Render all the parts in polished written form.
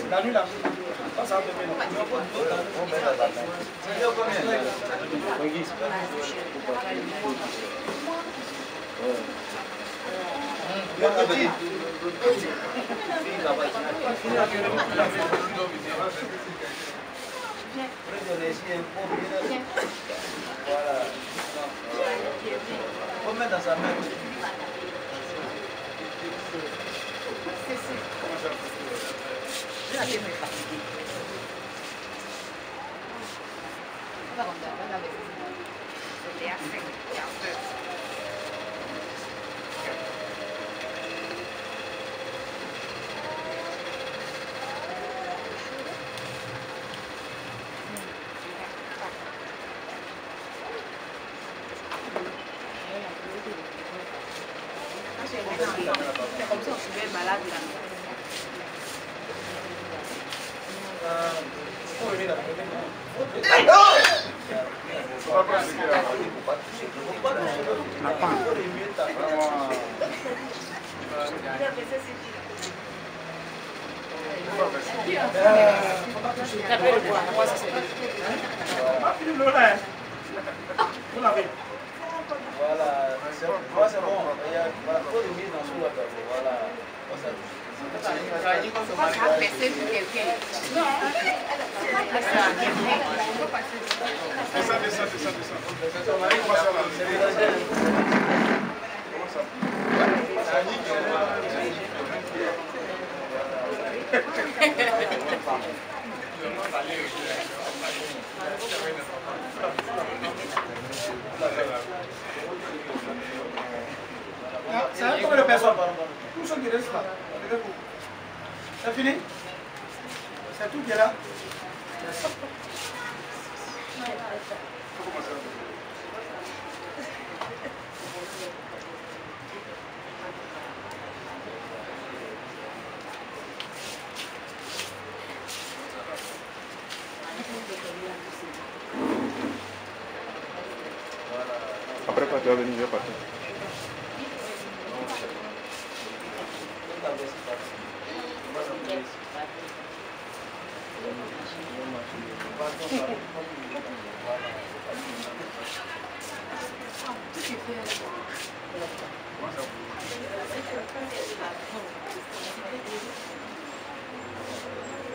La nuit là, pas ça dans sa main. Comme ça, je vais malade là. Voilà, c'est bon. Voilà, faut le mettre dans ce water. Voilà. C'est un combien de personnes? Tous ceux qui restent là. C'est fini? C'est tout qui est là? Après quand tu vas venir, je vais partir.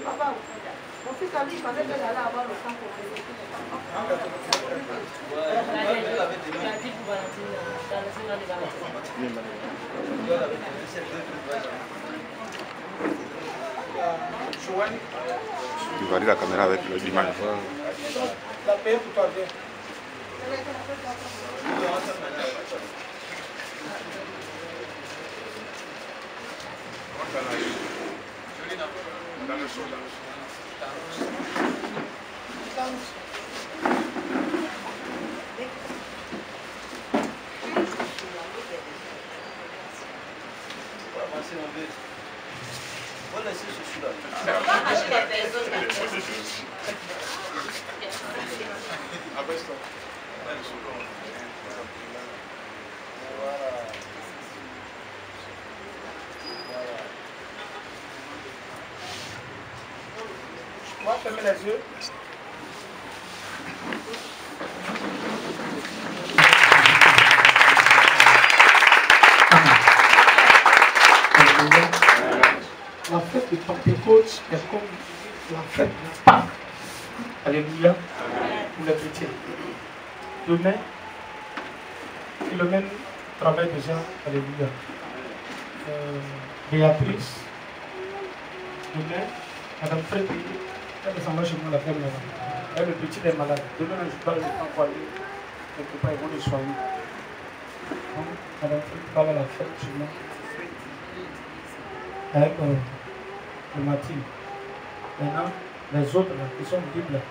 Papa, mon fils a dit qu'il fallait aller avoir le temps pour faire. Tu varies la caméra avec l'image. La paix pour toi, viens. Dans le sol, voilà, c'est celui-là. On va fermer les yeux. La fête de Pentecôte est comme la fête de Pâques. Alléluia. Pour les chrétiens. Demain, Philomène travaille déjà. Alléluia. Béatrice. Demain, Madame Freddy, elle descendra chez moi la femme là. Elle, le petit est malade. Demain, je dois le envoyer. Quelque part, ils vont le soigner. Donc, Madame Freddy va à la fête chez moi. avec le Mathilde. Maintenant, les autres là, qui sont libres,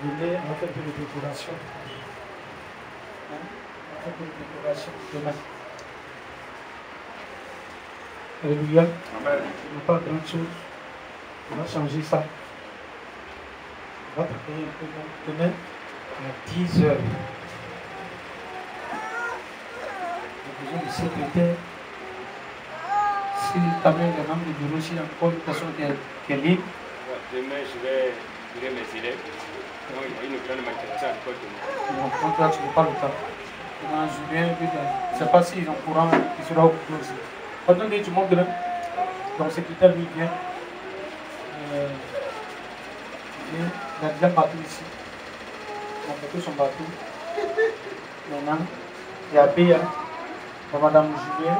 venez, on va faire un peu de décoration. Hein? On va faire un peu de décoration demain. Alléluia. Amen. Il n'y a pas grand chose. On va changer ça. On va travailler un peu demain à 10 h. J'ai besoin de secrétaire. Si quand même les membres du bureau, s'il y a encore une personne qui est libre. Demain, je vais mes élèves. Donc, il y a une grande manifestation à l'école demain. Donc, donc là, tu n'as pas le temps. En juillet, je ne sais pas s'ils ont courant qui sera occupé aussi. Pendant que tu montres, donc secrétaire lui vient. Il a déjà un bateau ici. On a fait son bateau. Maintenant, il y a Béa, il y a Madame Julien,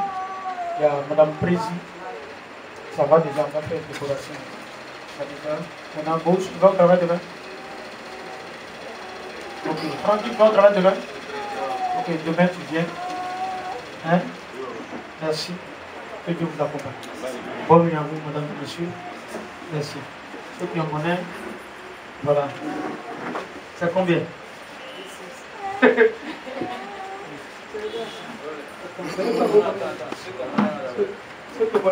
il y a Madame Prési. Ça va déjà, on va faire une décoration. Maintenant, Gauche, tu vas au travail demain? Ok, Francky, tu vas au travail demain? Ok, demain tu viens. Hein? Merci. Que Dieu vous accompagne. Bonne nuit à vous, madame et monsieur. Merci. Ceux qui ont monnaie, voilà. C'est combien? Ceux qui ont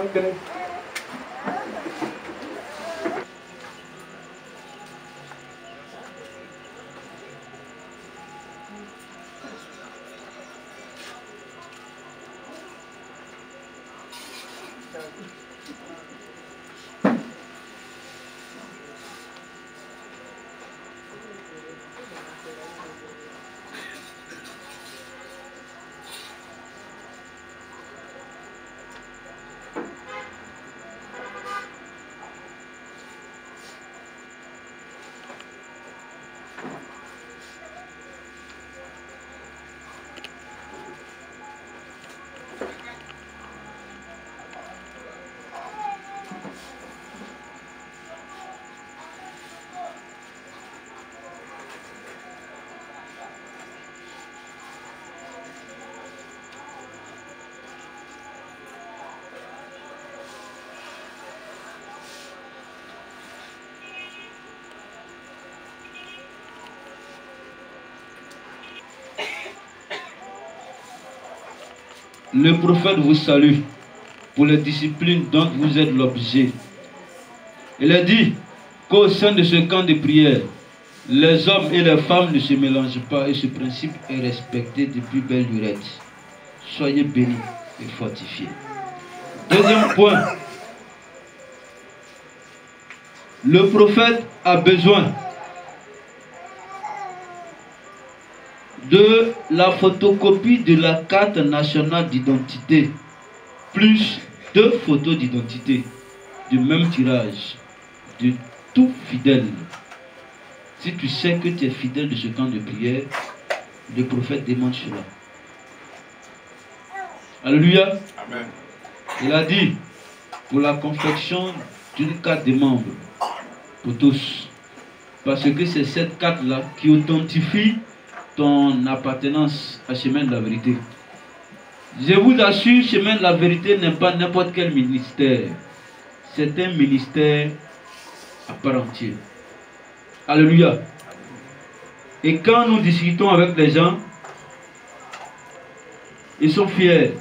Le prophète vous salue pour les disciplines dont vous êtes l'objet. Il a dit qu'au sein de ce camp de prière, les hommes et les femmes ne se mélangent pas et ce principe est respecté depuis belle lurette. Soyez bénis et fortifiés. Deuxième point, le prophète a besoin de la photocopie de la carte nationale d'identité, plus 2 photos d'identité, du même tirage, de tout fidèle. Si tu sais que tu es fidèle de ce camp de prière, le prophète demande cela. Alléluia. Amen. Il a dit, pour la confection d'une carte de membre, pour tous. Parce que c'est cette carte-là qui authentifie ton appartenance à Chemin de la Vérité. Je vous assure, Chemin de la Vérité n'est pas n'importe quel ministère. C'est un ministère à part entière. Alléluia. Et quand nous discutons avec les gens, ils sont fiers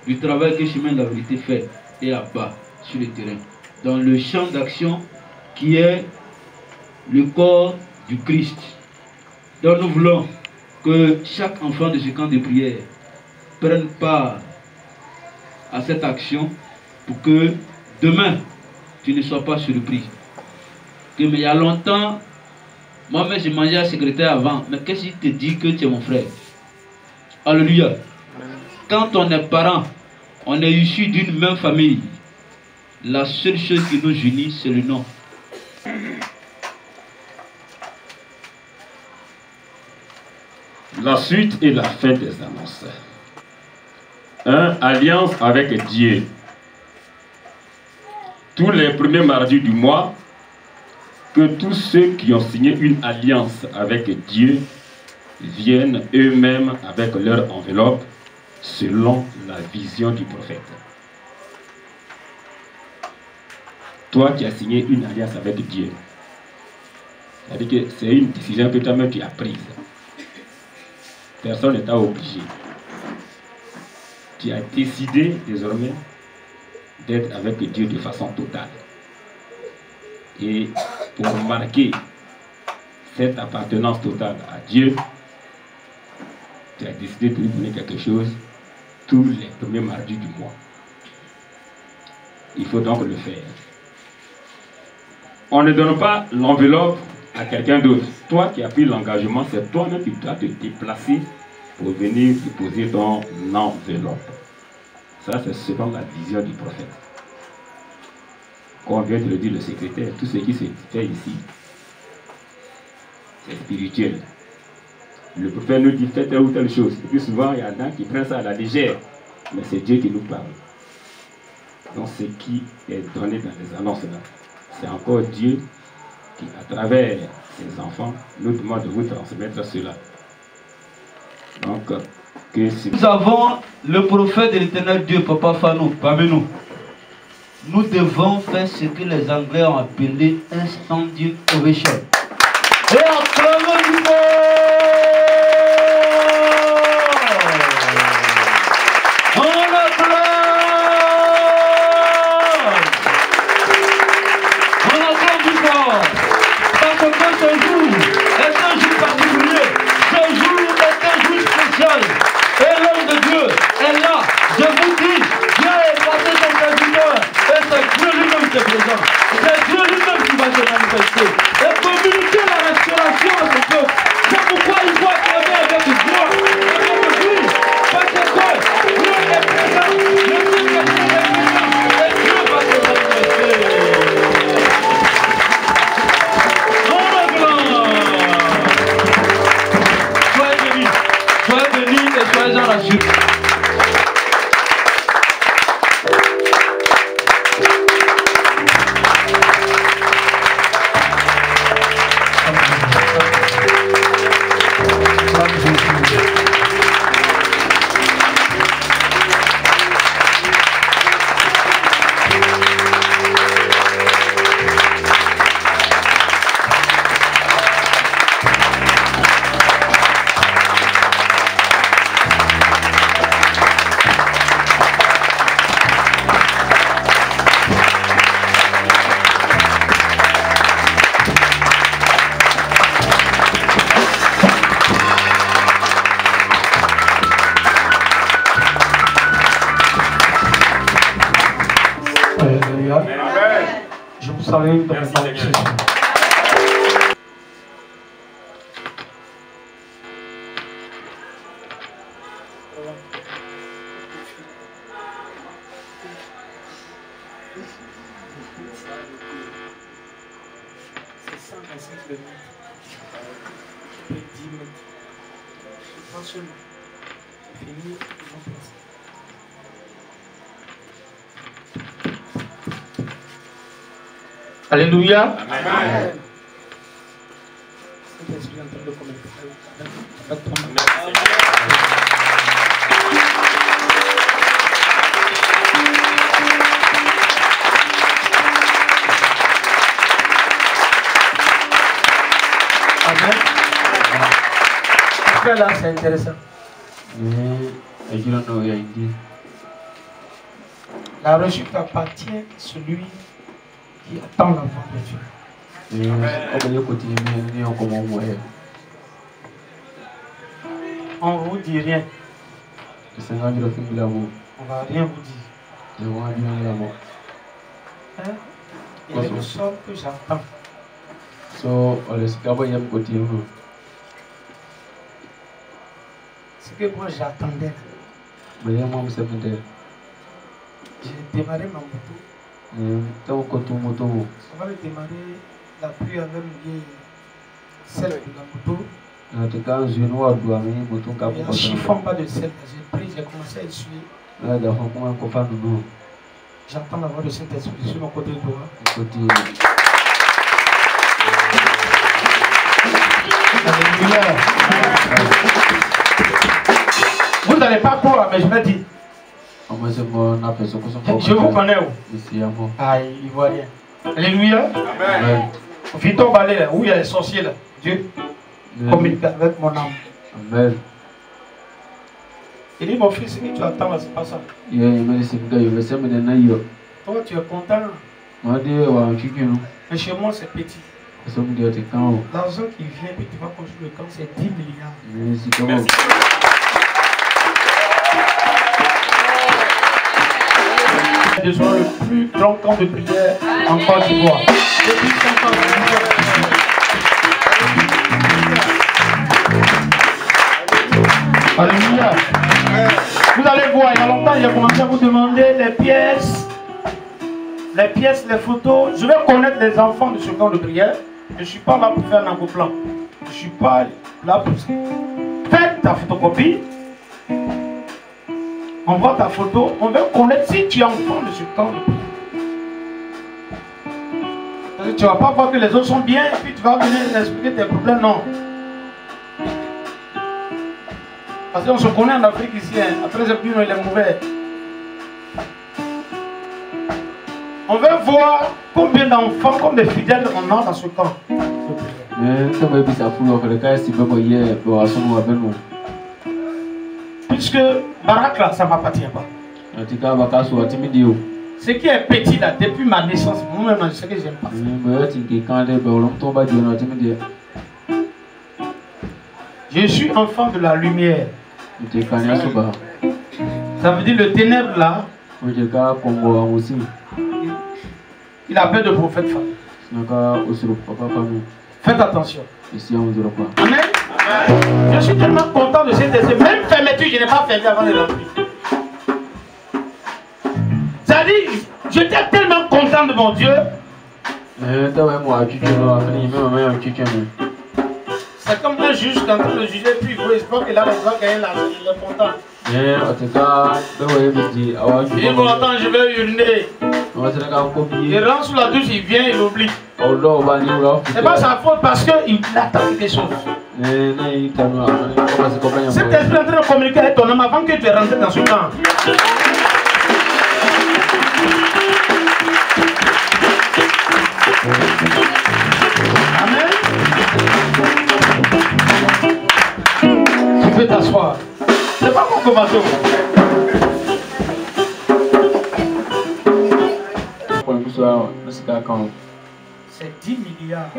du travail que Chemin de la Vérité fait et abat sur le terrain, dans le champ d'action qui est le corps du Christ. Donc nous voulons que chaque enfant de ce camp de prière prenne part à cette action pour que demain tu ne sois pas surpris. Que, mais il y a longtemps, moi-même j'ai mangé un secrétaire avant, mais qu'est-ce qui te dit que tu es mon frère? Alléluia. Quand on est parents, on est issus d'une même famille. La seule chose qui nous unit, c'est le nom. La suite et la fin des annonces. 1. Alliance avec Dieu. Tous les premiers mardis du mois, que tous ceux qui ont signé une alliance avec Dieu viennent eux-mêmes avec leur enveloppe selon la vision du prophète. toi qui as signé une alliance avec Dieu. C'est-à-dire que c'est une décision que toi-même tu as prise. Personne ne t'a obligé. Tu as décidé désormais d'être avec Dieu de façon totale. Et pour marquer cette appartenance totale à Dieu, tu as décidé de lui donner quelque chose tous les premiers mardis du mois. Il faut donc le faire. On ne donne pas l'enveloppe à quelqu'un d'autre. Toi qui as pris l'engagement, c'est toi-même qui dois te déplacer pour venir déposer ton enveloppe. Ça, c'est selon la vision du prophète. Comme vient de le dire le secrétaire, tout ce qui se fait ici, c'est spirituel. Le prophète nous dit faites telle ou telle chose. Et puis souvent, il y en a qui prennent ça à la légère. Mais c'est Dieu qui nous parle. Donc ce qui est donné dans les annonces là, c'est encore Dieu qui, à travers ses enfants, nous demande de vous transmettre cela. Donc, que si... Nous avons le prophète de l'Éternel Dieu, Papa Fanou, parmi nous. Nous devons faire ce que les Anglais ont appelé un standing ovation. Et acclamons-nous! On acclame! On acclame du fort! Parce que ce jour est un jour particulier. Ce jour est un jour spécial. Et l'homme de Dieu est là. Je vous dis, Dieu est passé son serviteur. Et c'est Dieu lui-même qui est présent. C'est Dieu lui-même qui va se manifester. Et communiquer la restauration à ce peuple. C'est pourquoi il faut acclamer avec joie, avec joie. Parce que Dieu est présent. Le Dieu est présent. Et Dieu va se manifester. Soyez bénis et soyez en rassurés. Je vous salue dans le nom de Jésus. C'est 125 km. 10 mètres. Pas seulement. C'est fini, ils vont passer. Alléluia. Amen. Saint-Esprit en train de commencer. Amen. Après là, c'est intéressant. La réussite appartient à celui qui attend la voix de Dieu. On ne vous dit rien. On ne va rien vous dire. Hein? Il est le seul que j'attends. Ce que moi j'attendais. J'ai démarré ma moto. Avant de démarrer, la pluie avait mouillé celle de la moto. Et en chiffon pas de sel, j'ai pris, j'ai commencé à essuyer. J'entends la voix de Saint-Esprit sur mon côté droit. Alléluia. Vous n'allez pas croire, mais je me dis. Je vous connais où? Ah, Ivoirien. Alléluia. Amen. Vito Balé, là, où il y a les sorciers là. Dieu communique avec mon âme. Amen. Il dit, mon fils, ce que tu attends là, c'est pas ça. Toi, tu es content. Mais chez moi, c'est petit. L'argent qui vient, puis tu vas construire le camp, c'est 10 milliards. Merci. C'est le plus grand camp de prière en Côte d'Ivoire. Depuis 5 ans, Alléluia. Vous allez voir, il y a longtemps, il a commencé à vous demander les pièces, les photos. Je vais connaître les enfants de ce camp de prière. Je ne suis pas là pour faire un plan. Je ne suis pas là pour ça. Faites ta photocopie. Envoie ta photo. On veut connaître si tu es enfant de ce camp de prière. Parce que tu ne vas pas voir que les autres sont bien et puis tu vas venir expliquer tes problèmes. Non. Parce qu'on se connaît en Afrique ici. Hein. Après, il est mauvais. On veut voir combien d'enfants, comme des fidèles on a dans ce camp. Puisque Barak là, ça ne m'appartient pas. Ce qui est petit là, depuis ma naissance, moi-même, je sais que j'aime pas ça. Je suis enfant de la lumière. Ça veut dire le ténèbre là. Il a peur de prophète femme. Faites attention. Amen. Je suis tellement content de cette essai. Même fermeture, je n'ai pas fermé avant de rentrer. Ça dit, j'étais tellement content de mon Dieu. C'est comme un juge qui est en train de juger, puis il faut espoir qu'il a gagné l'argent, il est content. Il dit, attends, je vais uriner. Il rentre sous la douche, il vient, il oublie. C'est pas sa faute parce qu'il attend quelque chose. Cet esprit est en train de communiquer avec ton âme avant que tu es rentré dans ce camp. Amen. Tu peux t'asseoir. C'est pas mon commando. C'est 10 milliards.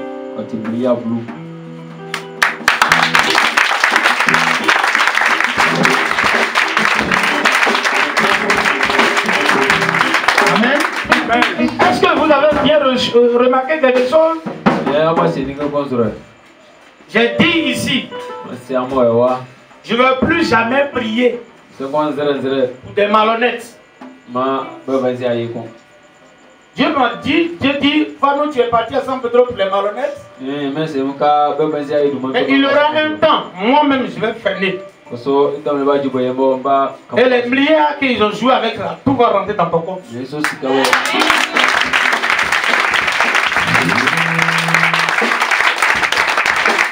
Amen. Est-ce que vous avez bien remarqué quelque chose? J'ai dit ici, je ne veux plus jamais prier pour des malhonnêtes. Dieu m'a dit, Fano, tu es parti à San Pedro pour les malhonnêtes. Mais il y aura un temps, moi-même je vais freiner. Et les milliards qu'ils ont joué avec là, tout va rentrer dans ton compte.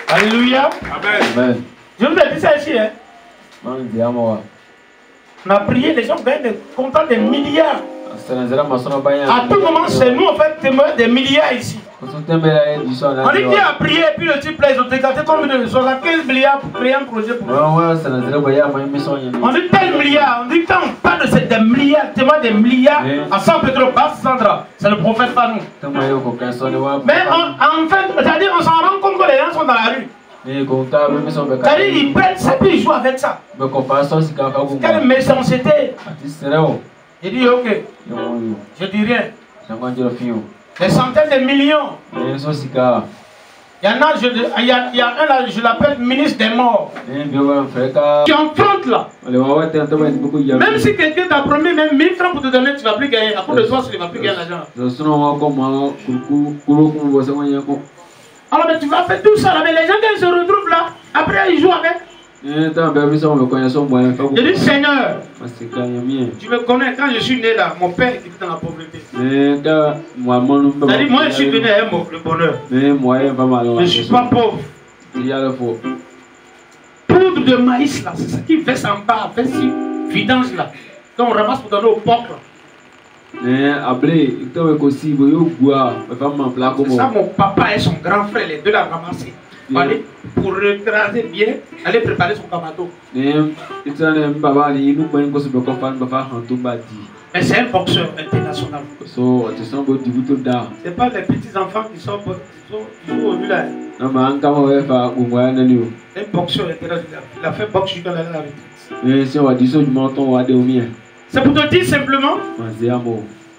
Alléluia. Amen. Je vous ai dit ça ici. Hein? On a prié, les gens gagnent contents des milliards. À tout moment, c'est nous en fait des milliards ici. On dit qui a prié et puis le type là, ils ont écarté combien de choses, 15 milliards pour créer un projet pour nous. On dit tel milliard, on dit quand on parle de des milliards, tellement des milliards à 100 pétrole, pas Sandra, c'est le prophète pas nous. Mais en fait, c'est-à-dire on s'en rend compte que les gens sont dans la rue. C'est-à-dire ils prennent ça puis ils jouent avec ça. Quelle méchanceté. Il dit ok, je dis rien. Des centaines de millions. Il y en a, il y a un là, je l'appelle ministre des morts. Qui en front là. Même si quelqu'un t'a promis même 1000 francs pour te donner, tu ne vas plus gagner. À cause de toi, tu ne vas plus gagner l'argent. Alors mais tu vas faire tout ça là, mais les gens qui se retrouvent là, après ils jouent avec. Je dis Seigneur, tu me connais quand je suis né là, mon père était dans la pauvreté. C'est-à-dire moi je suis venu à le bonheur. Je ne suis pas pauvre. Poudre de maïs là, c'est ça qui verse en bas, verse vidange là. Quand on ramasse pour donner au porc là. C'est ça, mon papa et son grand frère, les deux l'ont ramassé. Allez, pour retracer bien, allez préparer son kamato. Mais c'est un boxeur international. C'est pas les petits enfants qui jouent au village. Un boxeur international. Il a fait boxe jusqu'à la retraite. C'est pour te dire simplement,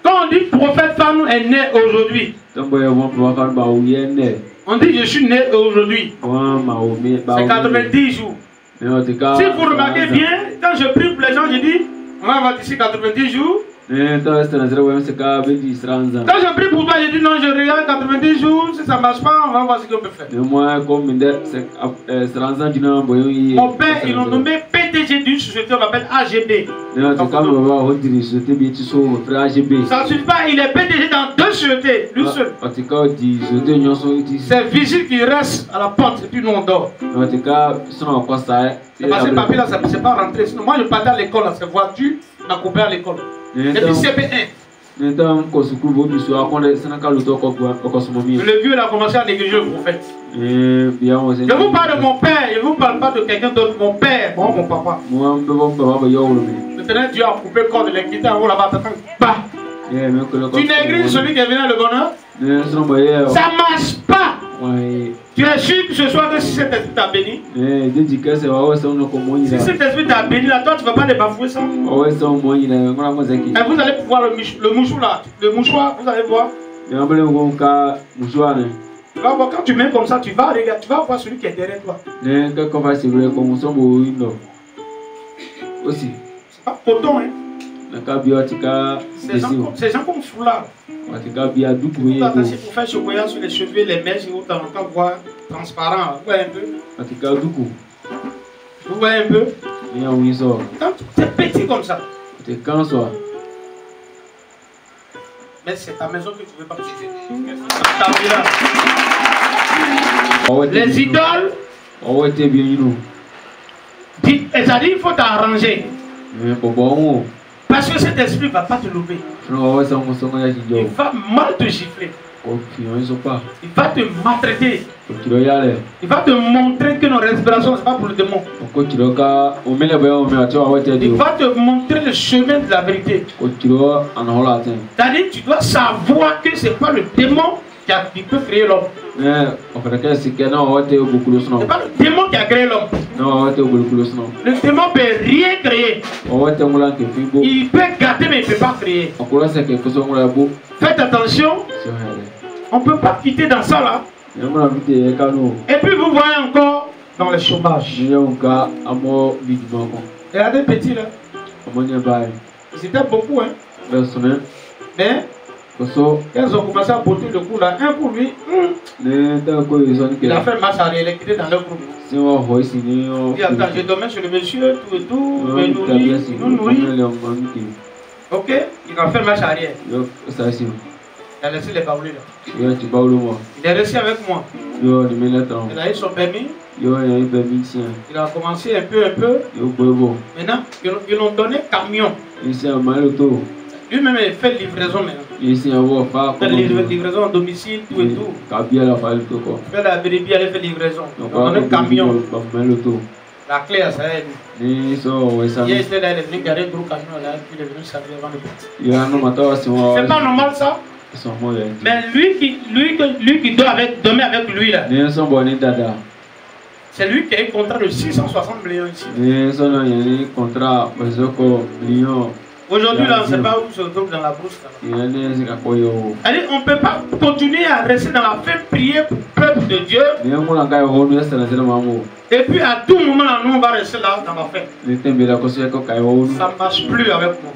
quand on dit prophète Fanou est né aujourd'hui, on dit je suis né aujourd'hui. C'est 90 jours. Si vous remarquez bien, quand je prie pour les gens, je dis on va avoir d'ici 90 jours. Quand je prie pour toi, je dis non, je regarde 90 jours. Si ça ne marche pas, on va voir ce qu'on peut faire. Mon père, ils l'ont nommé PDG d'une société, on l'appelle AGB. Ça ne suffit pas, il est PDG dans 2 sociétés, lui seul. C'est vigile qui reste à la porte et puis nous on dort. C'est parce que le papier là, ça ne s'est pas rentré. Sinon, moi je partais à l'école, c'est voiture, on a coupé à l'école. Et puis CP1. Le vieux il a commencé à négliger le prophète. Je vous parle de mon père, je ne vous parle pas de quelqu'un d'autre. Mon père, mon papa. Maintenant Dieu a coupé le corps de l'équité en haut là-bas. Tu négriges celui qui est venu à le bonheur. Ça ne marche pas. Tu es sûr que ce soir que si cet esprit t'a béni, si cet esprit t'a béni là, toi tu ne vas pas les bafouer ça. Et vous allez pouvoir le mouchoir là, le mouchoir, vous allez voir. Quand tu mets comme ça, tu vas regarder, tu vas voir celui qui est derrière toi. C'est pas coton, hein. C'est gens comme foulard. Attention pour faire chocolat sur les cheveux, les mèches, vous temps voir transparent. Vous voyez un peu. Vous voyez un peu. Quand c'est petit comme ça. Mais c'est ta maison que tu ne veux pas quitter. Les idoles. C'est-à-dire il faut t'arranger. Parce que cet esprit ne va pas te louper. Il va mal te gifler. Il va te maltraiter. Il va te montrer que nos respirations, ce n'est pas pour le démon. Il va te montrer le chemin de la vérité. C'est-à-dire tu dois savoir que ce n'est pas le démon qui peut créer l'homme. Ce n'est pas le démon qui a créé l'homme. Le démon ne peut rien créer. Il peut gâter mais il ne peut pas créer. Faites attention. On ne peut pas quitter dans ça là. Et puis vous voyez encore dans le chômage. Regardez petit là. C'était beaucoup hein. Mais ils ont commencé à botter le coup là. Un pour lui. Il a fait marche arrière, il est quitté dans leur groupe. Il dit attends, je dormais sur le monsieur, tout et tout, il nous nourrit. Ok, il a fait marche arrière. Il a laissé les baoulés là. Il est resté avec moi. Il a eu son permis. Il a commencé un peu. Maintenant, ils l'ont donné camion. Lui-même il fait livraison maintenant. Il fait livraison à domicile, tout et tout. Il fait la brebis, il fait livraison. Il a donné camion. La clé à ça, il était là, il est venu garer le gros camion là, puis il est venu s'habiller avant le petit. C'est pas normal ça? Mais lui qui dormait avec lui là, c'est lui qui a eu un contrat de 660 millions ici. Aujourd'hui là, on ne sait pas où se trouve dans la brousse là. Allez, on ne peut pas continuer à rester dans la fête, prier pour le peuple de Dieu. Et puis à tout moment là, nous on va rester là dans la fête. Ça ne marche plus avec moi.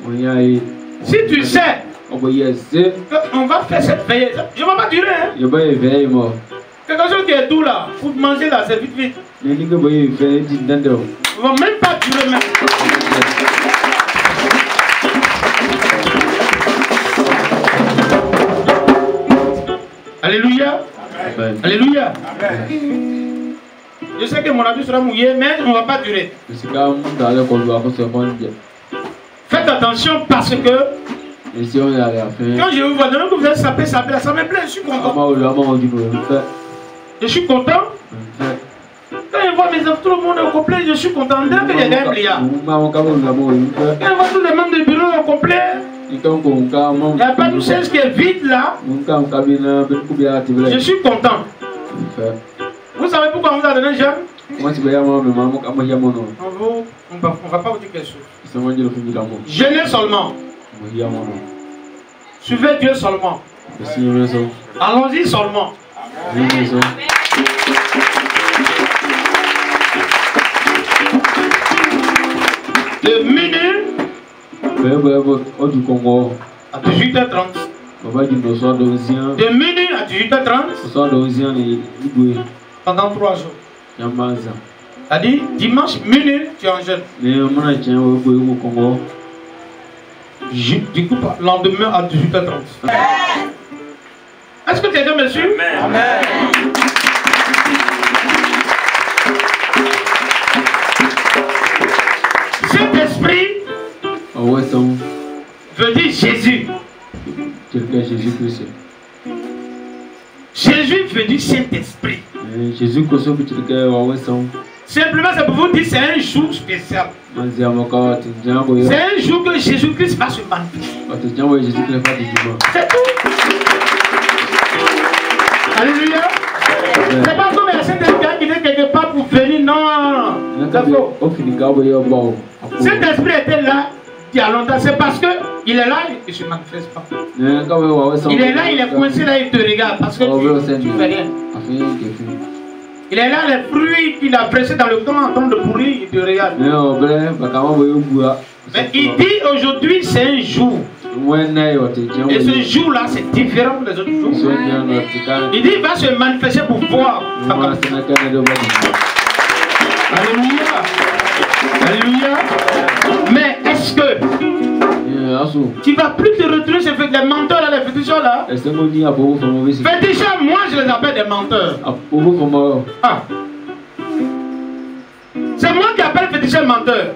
Si tu sais on va faire cette veillée, je ne vais pas durer hein. Quelque chose qui est doux là, pour manger là, c'est vite. On ne va même pas durer même. Alléluia. Amen. Alléluia. Amen. Je sais que mon habit sera mouillé, mais on ne va pas durer. Faites attention parce que Et si on est allé à la fin. Quand je vous vois, maintenant que vous êtes sapé, ça me plaît, je suis content. Je suis content. Quand je vois mes enfants, tout le monde est au complet, je suis content. Dès que j'ai un milliard. Quand je vois tous les membres du bureau au complet. Il n'y a pas de chaise qui est vide là. Je suis content. Vous savez pourquoi on vous a donné jeune? On ne va pas vous dire quelque chose. Jeûnez seulement. Suivez Dieu seulement. Allons-y seulement. De minuit à 18h30. De minuit à 18h30. Pendant 3 jours. C'est-à-dire, dimanche minuit, tu es en jeûne. Du coup, lendemain à 18h30. Est-ce que tu es bien, monsieur? Amen. Saint-Esprit veut dire Jésus. Jésus veut dire Saint-Esprit. Simplement, c'est pour vous dire c'est un jour spécial. C'est un jour que Jésus-Christ va se manifester. C'est tout. Alléluia. C'est pas comme la Saint-Esprit qui est quelque part pour venir. Non. Saint-Esprit était là il y a longtemps. C'est parce qu'il est là et ne se manifeste pas. Il est là, il est coincé là, il te regarde parce que tu ne fais rien. Il est là, les fruits qu'il a pressés dans le temps en train de pourrir, il te regarde. Mais il dit aujourd'hui c'est un jour. Et ce jour-là c'est différent des autres jours. Il dit il va se manifester pour voir. Alléluia. Alléluia. Mais est-ce que tu ne vas plus te retrouver sur les menteurs là, les féticheurs là? Féticheurs, moi je les appelle des menteurs. Ah. C'est moi qui appelle féticheurs menteurs.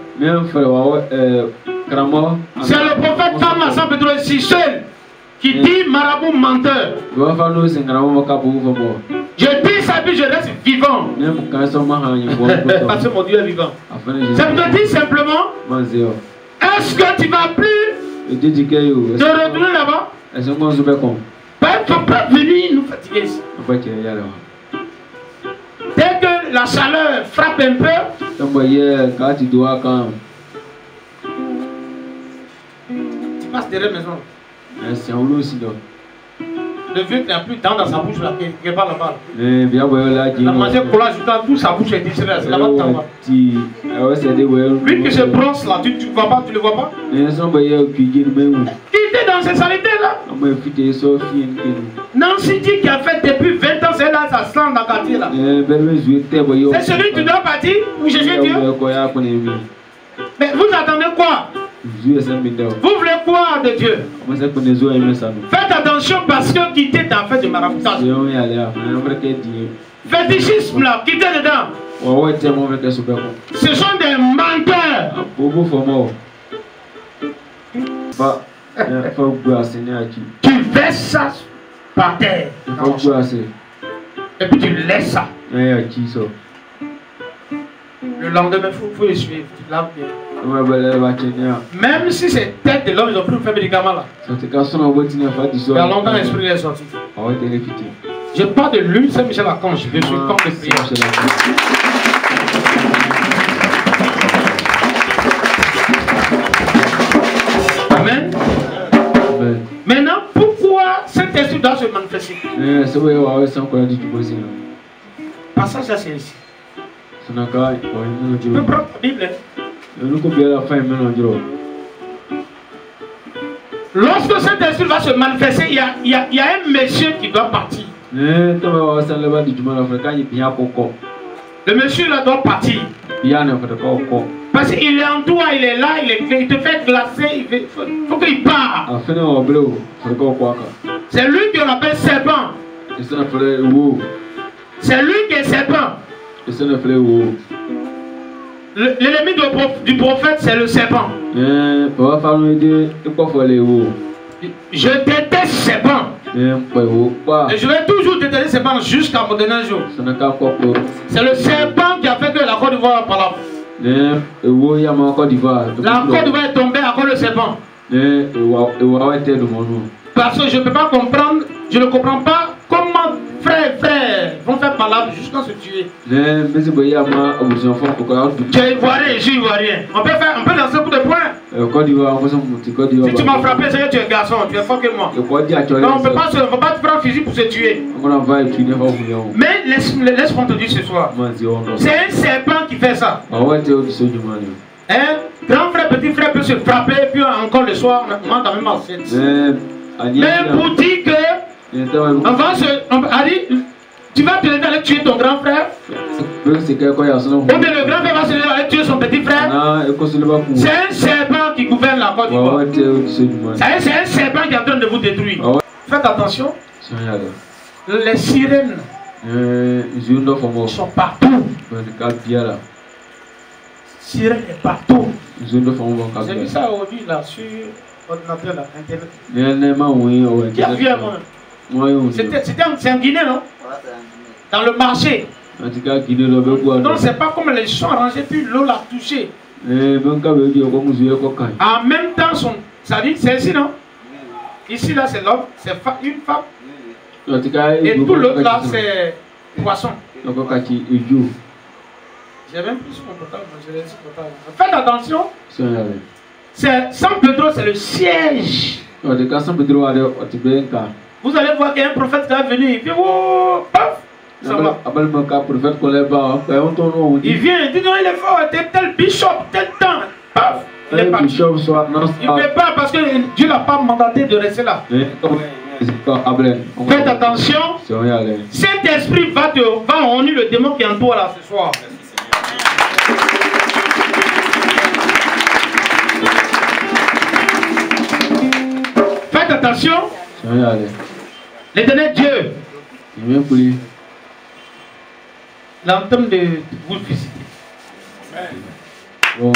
C'est le prophète Thomas San Pedro si seul qui dit marabout menteur. Je dis ça puis je reste vivant. Parce que mon Dieu est vivant. Ça me dit simplement, est-ce que tu vas plus te retourner là-bas? Il ne faut pas venir nous fatiguer ici. Dès que la chaleur frappe un peu, tu passes derrière la maison. Le vieux qui n'a plus de dents dans sa bouche là, qui est pas là-bas. Il a mangé collage du temps, toute sa bouche est déchirée, c'est là-bas là. Lui qui se brosse là, tu ne vois pas, tu ne le vois pas? Qui était dans ces saletés là? Nancy dit qui a fait depuis 20 ans, c'est là, ça sent dans le quartier là. C'est celui qui doit partir ou chercher Dieu? Mais vous attendez quoi? Vous voulez quoi de Dieu? Faites attention parce que quitter en fait de maraboutage. Fétichisme là, quittez dedans. Ce sont des menteurs. Tu verses ça par terre. Et puis tu laisses ça. Le lendemain, il faut essuyer. Tu laves bien. Même si c'est tête de l'homme, ils ont pris le fait médicament là. Il y a longtemps l'esprit est sorti. Je parle de l'huile Saint-Michel-Archange. Je suis comme de prière. Amen. Maintenant, pourquoi cet esprit doit se manifester? Passage là, c'est ici. Tu peux prendre ta Bible. Lorsque cet esprit va se manifester, il y a un monsieur qui doit partir. Le monsieur là doit partir. Parce qu'il est en toi, il est là, il te fait glacer, il faut qu'il parte. C'est lui qu'on appelle serpent. C'est lui qui est serpent. L'ennemi du prophète, c'est le serpent. Je déteste ces bancs. Et je vais toujours détester ces bancs jusqu'à mon dernier jour. C'est le serpent qui a fait que la Côte d'Ivoire par là. La Côte d'Ivoire est tombée à cause de serpent. Parce que je ne peux pas comprendre, je ne comprends pas comment frères vont faire malade jusqu'à se tuer. Tu es ivoirien, je suis ivoirien. On peut lancer un coup de poing. Si tu m'as frappé, c'est que tu es garçon, tu es fort que moi. Donc on ne peut pas te prendre fusil pour se tuer. Mais laisse-moi te dire ce soir. C'est un serpent qui fait ça. Grand frère, petit frère peut se frapper, et puis encore le soir, on monte dans même assiette. Mais pour dire que tu vas te lever aller tuer ton grand frère, ou bien le grand frère va se lever aller tuer son petit frère. C'est un serpent qui gouverne la Côte d'Ivoire. C'est un serpent qui est en train de vous détruire. Faites attention. Les sirènes sont partout. Sirène est partout. J'ai vu ça aujourd'hui là sur l'ordinateur là, internet. Qui a vu moi? C'est en Guinée, non? Dans le marché. Non, c'est pas comme les champs arrangés, puis l'eau l'a touché. En même temps, ça dit, c'est ici, non? Ici là, c'est l'homme, c'est une femme. Et tout l'autre là, c'est poisson. J'ai même plus mon portable, je l'ai dit portable. Faites attention. San Pedro, c'est le siège. Vous allez voir qu'il y a un prophète qui va venir. Il vient, oh, paf, ça va. Il vient, il dit non, il est fort, tel bishop, tel temps. Paf, il est parti. Il ne peut pas parce que Dieu n'a pas mandaté de rester là. Faites attention. Cet esprit va honir le démon qui entoure là ce soir. Faites attention. L'éternel Dieu l'entame de vous visiter. Dieu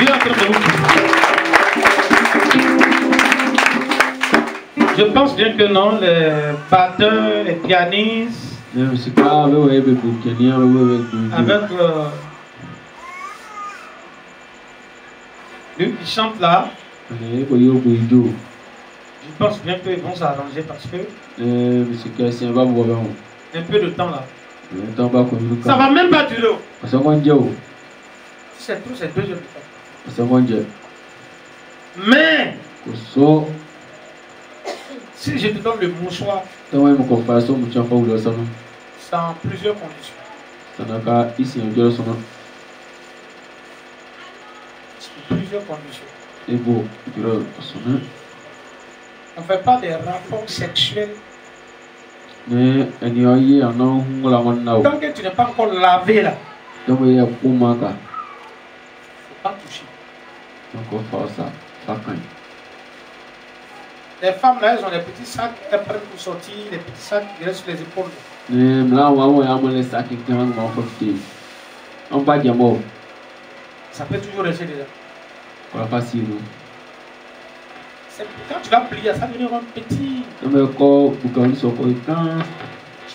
est en train de vous visiter. Je pense bien que non, les batteurs, les pianistes, avec lui qui chante là, je pense bien qu'ils vont s'arranger parce que un peu de temps là. Ça va même pas durer. C'est tout, c'est 2 heures de temps. Mais si je te donne le mouchoir, c'est en plusieurs conditions. Plusieurs conditions. On ne fait pas des rapports sexuels tant que tu n'es pas encore lavé là. Il ne faut pas toucher. Les femmes là, elles ont des petits sacs, elles prennent pour sortir, les petits sacs qui restent sur les épaules. Ça peut toujours rester déjà. Quand tu vas plier, ça devient un petit. Je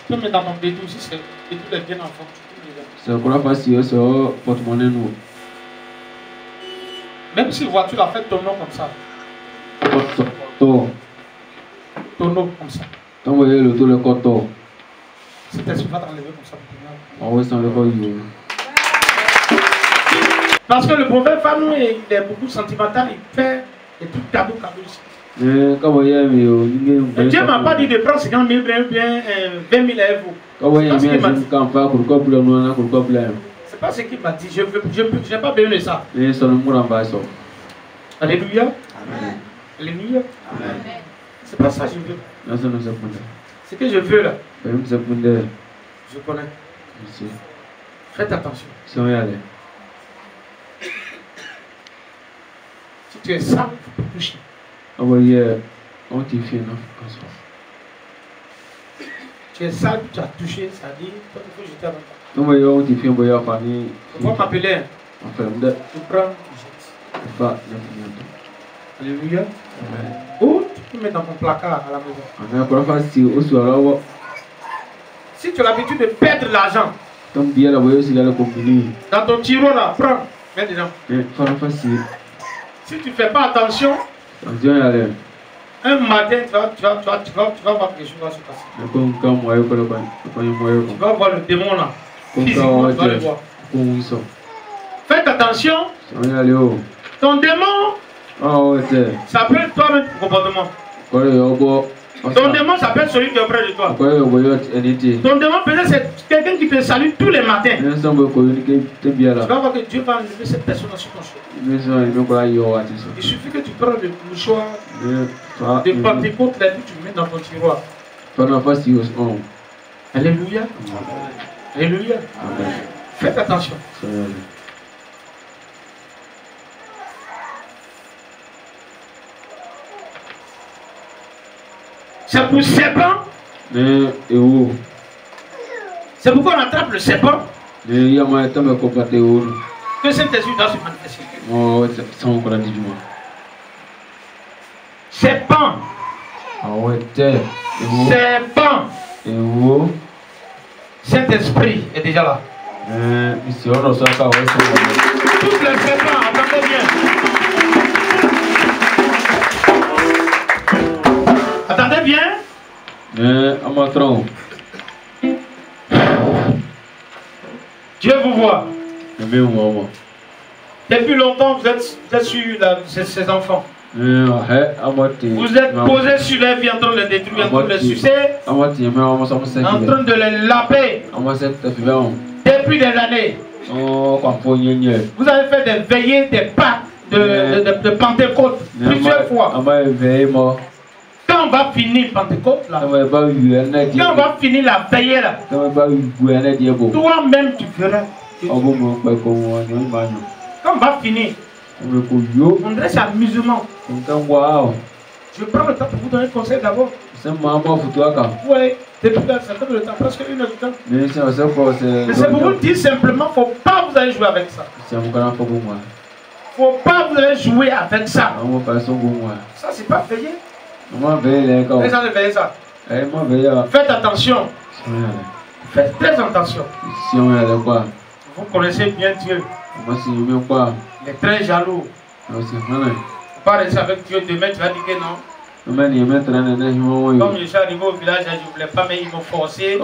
peux mettre dans mon bédou si c'est bédou est bien en forme. Même si la voiture a fait tonneau comme ça. Tonneau comme ça. Si tu vas t'enlever comme ça. Parce que le prophète Fanou, il est beaucoup sentimental, il fait des trucs cadeaux ici. Dieu ne m'a pas dit de prendre 50 000 bien 20 000 euros. C'est pas ce qu'il m'a dit. Je n'ai pas besoin de ça. Alléluia. Amen. Alléluia. Amen. C'est pas ça que je veux. Ce que je veux là. Je connais. Faites attention. Si tu es sale, il faut te toucher. Tu es sale, tu as touché, ça dit, toi il faut jeter avant toi. Tu vas m'appeler. Tu prends, tu jettes. Alléluia. Ou tu peux mettre dans ton placard à la maison. Si tu as l'habitude de perdre l'argent, dans ton tiroir là, prends, mets dedans. Si tu ne fais pas attention, un matin tu vas voir quelque chose va se passer. Tu vas voir le démon là. Physiquement, tu vas le voir. Faites attention. Ton démon, ça peut être toi-même ton comportement. Ton démon s'appelle celui qui est auprès de toi. Ton démon peut-être c'est quelqu'un qui te salue tous les matins. Tu vas voir que Dieu va enlever cette personne sur ton chemin. Il suffit que tu prends le mouchoir de Pentecôte là et tu le mets dans ton tiroir. Alléluia. Alléluia. Faites attention. C'est pour serpent. C'est pourquoi on attrape le serpent. Que Saint-Esprit doit se manifester. Serpent. Serpent. Saint-Esprit est déjà là. Tous les serpents, attendez bien. Attendez bien. Dieu vous voit. Depuis longtemps, vous êtes sur ces enfants. Vous êtes posés sur leur vie en train de les détruire, en train de les sucer, en train de les laper. Depuis des années. Vous avez fait des veillées, des Pâques, de Pentecôte plusieurs fois. Quand on va finir Pentecôte là, quand on va finir la veillée là, toi-même tu feras. Quand on va finir, on dirait c'est amusement. Je prends le temps pour vous donner un conseil d'abord. Oui, depuis là, ça fait le temps, presque 1 heure de temps. Mais c'est pour vous dire simplement, il ne faut pas vous aller jouer avec ça. Il ne faut pas vous aller jouer avec ça. Ça, c'est pas veiller. Les gens ne veillent ça. Faites attention. Faites très attention. Vous connaissez bien Dieu. Il est très jaloux. Pas rester avec Dieu demain, tu vas dire que non. Comme je suis arrivé au village, je ne voulais pas, mais ils m'ont forcé.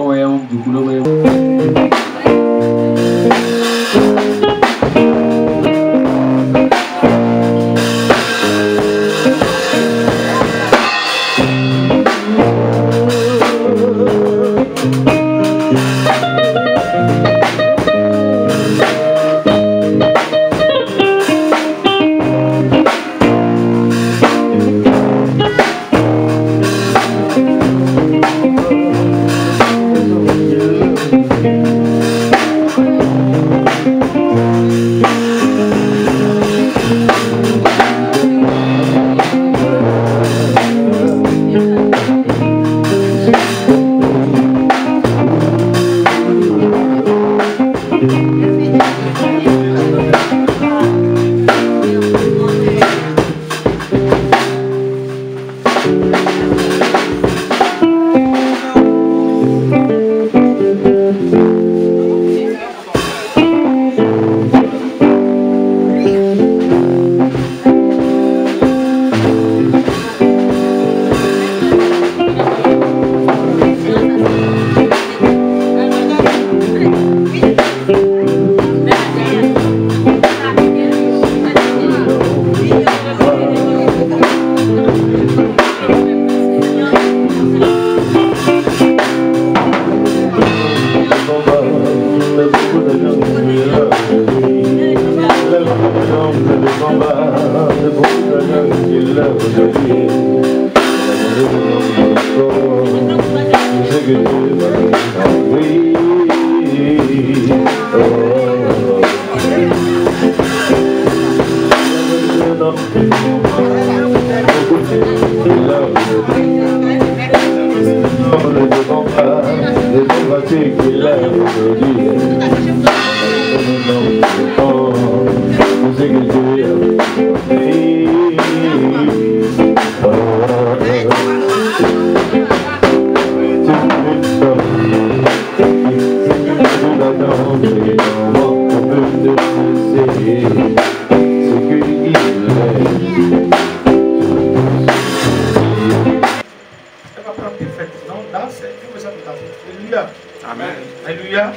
Alléluia. Amen. Alléluia.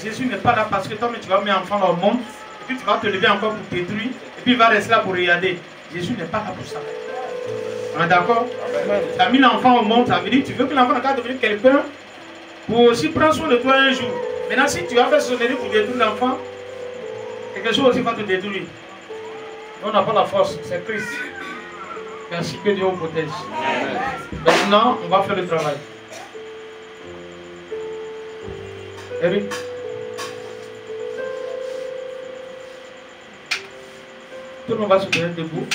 Jésus n'est pas là parce que toi, mais tu vas mettre enfant dans le monde, et puis tu vas te lever encore pour détruire, et puis il va rester là pour regarder. Jésus n'est pas là pour ça. On est d'accord? Tu as mis l'enfant au monde, ça veut dire que tu veux que l'enfant va devenir quelqu'un pour aussi prendre soin de toi un jour. Maintenant, si tu as fait sonnerie pour détruire l'enfant, quelque chose aussi va te détruire. On n'a pas la force, c'est Christ. Merci, que Dieu vous protège. Maintenant, on va faire le travail. Eric. Tout le monde va se tenir debout.